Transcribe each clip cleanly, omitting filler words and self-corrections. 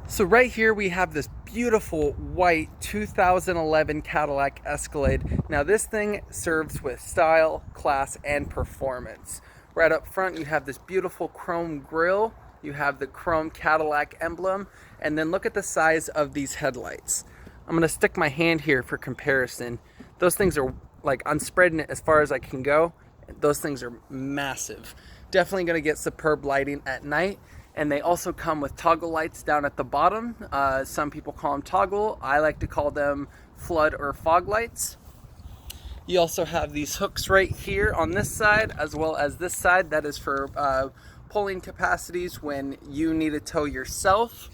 So right here we have this beautiful white 2011 Cadillac Escalade. Now this thing serves with style, class, and performance. Right up front you have this beautiful chrome grille, you have the chrome Cadillac emblem, and then look at the size of these headlights. I'm gonna stick my hand here for comparison. Those things are like, I'm spreading it as far as I can go. Those things are massive. Definitely gonna get superb lighting at night. And they also come with toggle lights down at the bottom. Some people call them toggle. I like to call them flood or fog lights. You also have these hooks right here on this side, as well as this side. That is for pulling capacities when you need to tow yourself.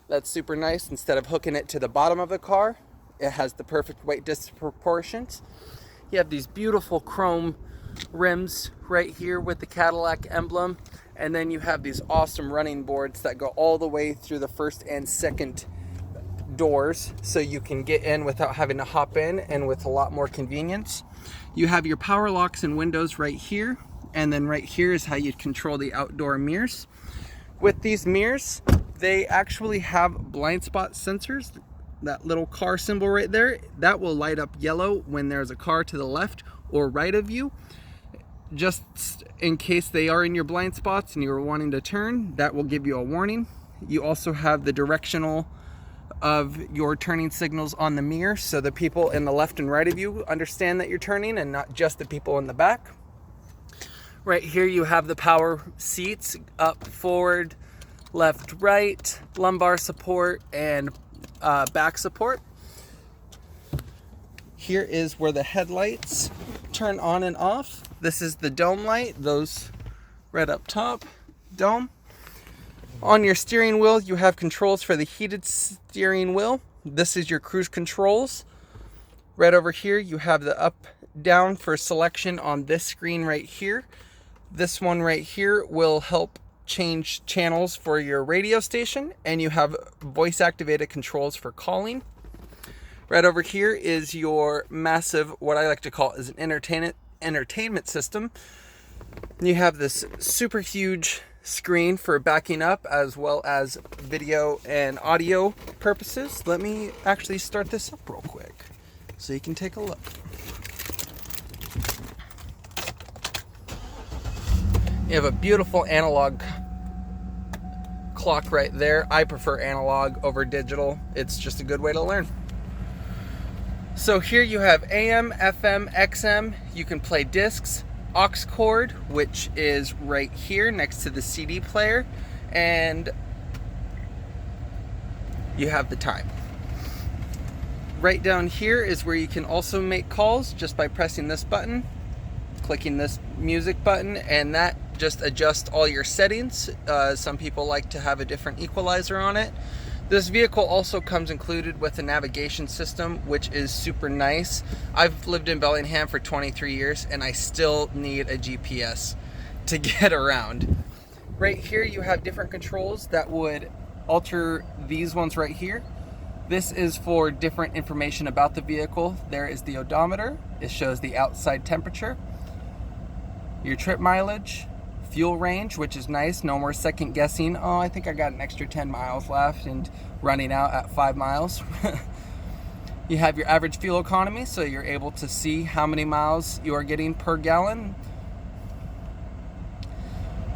That's super nice. Instead of hooking it to the bottom of the car, it has the perfect weight disproportions. You have these beautiful chrome rims right here with the Cadillac emblem. And then you have these awesome running boards that go all the way through the first and second doors, so you can get in without having to hop in, and with a lot more convenience. You have your power locks and windows right here, and then right here is how you control the outdoor mirrors. With these mirrors, they actually have blind spot sensors. That little car symbol right there, that will light up yellow when there's a car to the left or right of you. Just in case they are in your blind spots and you're wanting to turn, that will give you a warning. You also have the directional of your turning signals on the mirror, so the people in the left and right of you understand that you're turning, and not just the people in the back. Right here you have the power seats, up, forward, left, right, lumbar support, and back support. Here is where the headlights turn on and off. This is the dome light, those right up top, dome. On your steering wheel, you have controls for the heated steering wheel. This is your cruise controls. Right over here, you have the up, down for selection on this screen right here. This one right here will help change channels for your radio station, and you have voice activated controls for calling. Right over here is your massive, what I like to call is an entertainment system. You have this super huge screen for backing up, as well as video and audio purposes. Let me actually start this up real quick so you can take a look. You have a beautiful analog clock right there. I prefer analog over digital. It's just a good way to learn. So here you have AM, FM, XM. You can play discs, aux cord, which is right here next to the CD player, and you have the time. Right down here is where you can also make calls just by pressing this button, clicking this music button, and that just adjusts all your settings. Some people like to have a different equalizer on it. This vehicle also comes included with a navigation system, which is super nice. I've lived in Bellingham for 23 years and I still need a GPS to get around. Right here you have different controls that would alter these ones right here. This is for different information about the vehicle. There is the odometer. It shows the outside temperature, your trip mileage, fuel range, which is nice. No more second guessing. Oh, I think I got an extra 10 miles left and running out at 5 miles. You have your average fuel economy, so you're able to see how many miles you are getting per gallon.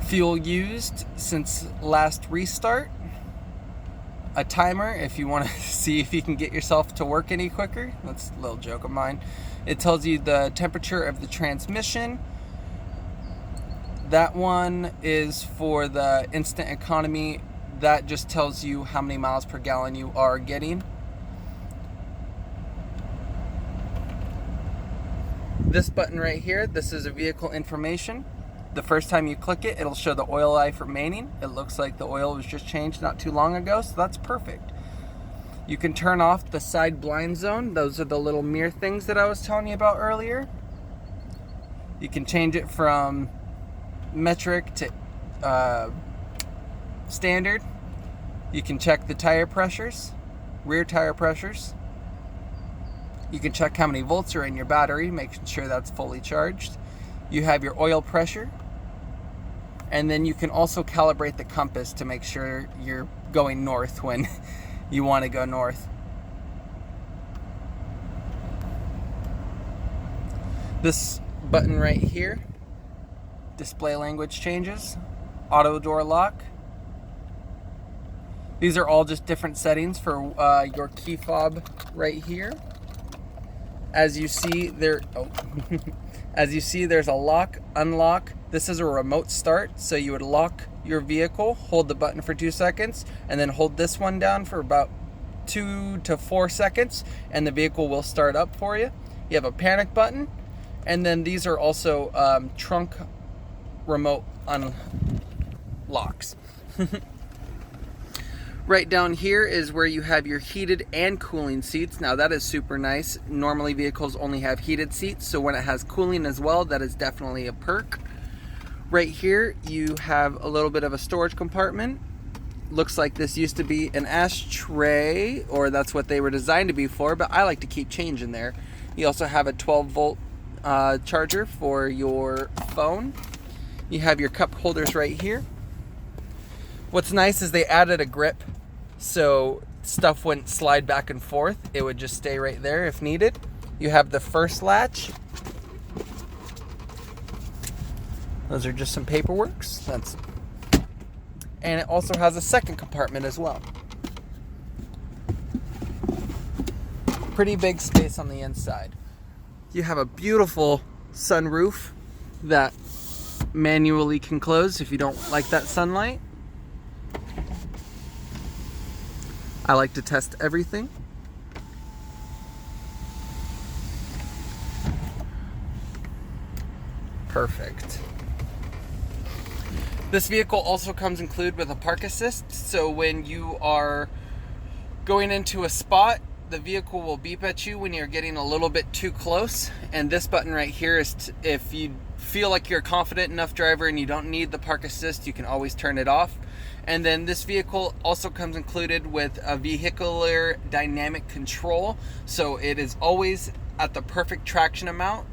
Fuel used since last restart. A timer if you want to see if you can get yourself to work any quicker. That's a little joke of mine. It tells you the temperature of the transmission. That one is for the instant economy. That just tells you how many miles per gallon you are getting. This button right here, this is a vehicle information. The first time you click it, it'll show the oil life remaining. It looks like the oil was just changed not too long ago, so that's perfect. You can turn off the side blind zone. Those are the little mirror things that I was telling you about earlier. You can change it from metric to standard. You can check the tire pressures, rear tire pressures. You can check how many volts are in your battery, making sure that's fully charged. You have your oil pressure. And then you can also calibrate the compass to make sure you're going north when you want to go north. This button right here, display language changes, auto door lock. These are all just different settings for your key fob right here. As you see there, as you see, there's a lock, unlock. This is a remote start, so you would lock your vehicle, hold the button for 2 seconds, and then hold this one down for about 2 to 4 seconds, and the vehicle will start up for you. You have a panic button, and then these are also trunk remote unlocks. Right down here is where you have your heated and cooling seats. Now that is super nice. Normally vehicles only have heated seats, so when it has cooling as well, that is definitely a perk. Right here you have a little bit of a storage compartment. Looks like this used to be an ashtray, or that's what they were designed to be for, but I like to keep change in there. You also have a 12-volt charger for your phone. You have your cup holders right here. What's nice is they added a grip, so stuff wouldn't slide back and forth. It would just stay right there if needed. You have the first latch. Those are just some paperworks. And it also has a second compartment as well. Pretty big space on the inside. You have a beautiful sunroof that manually can close if you don't like that sunlight. I like to test everything. Perfect. This vehicle also comes included with a park assist, so when you are going into a spot, the vehicle will beep at you when you're getting a little bit too close. And this button right here is if you feel like you're a confident enough driver and you don't need the park assist, you can always turn it off. And then this vehicle also comes included with a vehicular dynamic control, so it is always at the perfect traction amount.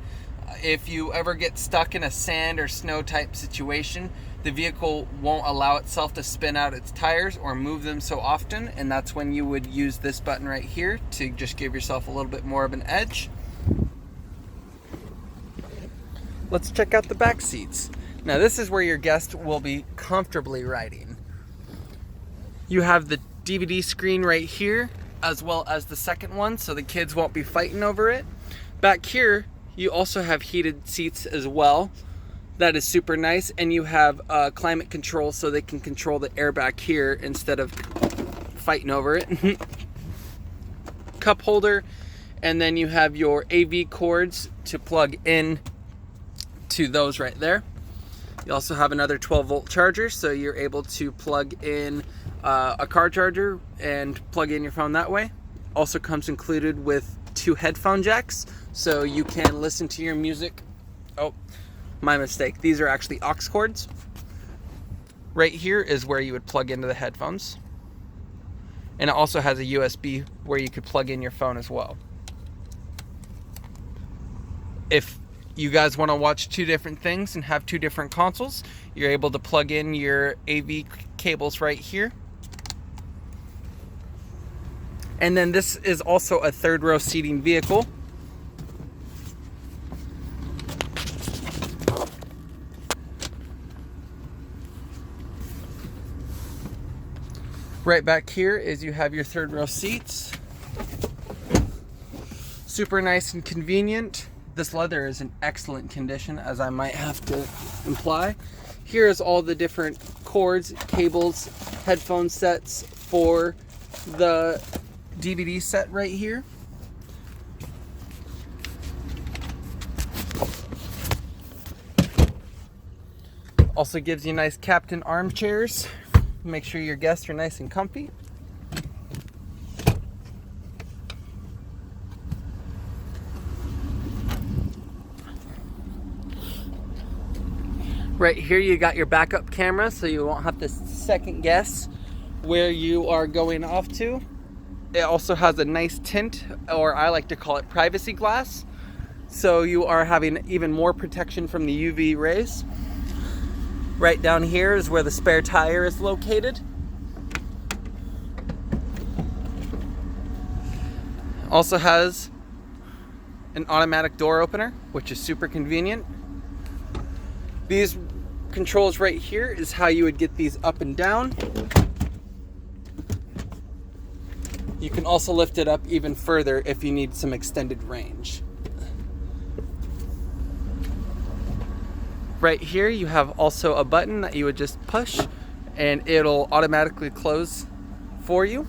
If you ever get stuck in a sand or snow type situation, the vehicle won't allow itself to spin out its tires or move them so often, and that's when you would use this button right here to just give yourself a little bit more of an edge. Let's check out the back seats. Now this is where your guest will be comfortably riding. You have the DVD screen right here, as well as the second one, so the kids won't be fighting over it. Back here, you also have heated seats as well. That is super nice, and you have climate control, so they can control the air back here instead of fighting over it. Cup holder, and then you have your AV cords to plug in to those right there. You also have another 12-volt charger, so you're able to plug in a car charger and plug in your phone that way. Also comes included with 2 headphone jacks, so you can listen to your music. Oh, my mistake. These are actually aux cords. Right here is where you would plug into the headphones. And it also has a USB where you could plug in your phone as well. If you guys want to watch 2 different things and have 2 different consoles, you're able to plug in your AV cables right here. And then this is also a 3rd row seating vehicle. Right back here is you have your 3rd row seats. Super nice and convenient. This leather is in excellent condition, as I might have to imply. Here is all the different cords, cables, headphone sets for the DVD set right here. Also gives you nice captain armchairs. Make sure your guests are nice and comfy. Right here you got your backup camera, so you won't have to second guess where you are going off to. It also has a nice tint, or I like to call it privacy glass, so you are having even more protection from the UV rays. Right down here is where the spare tire is located. Also has an automatic door opener, which is super convenient. These controls right here is how you would get these up and down. You can also lift it up even further if you need some extended range. Right here you have also a button that you would just push and it'll automatically close for you.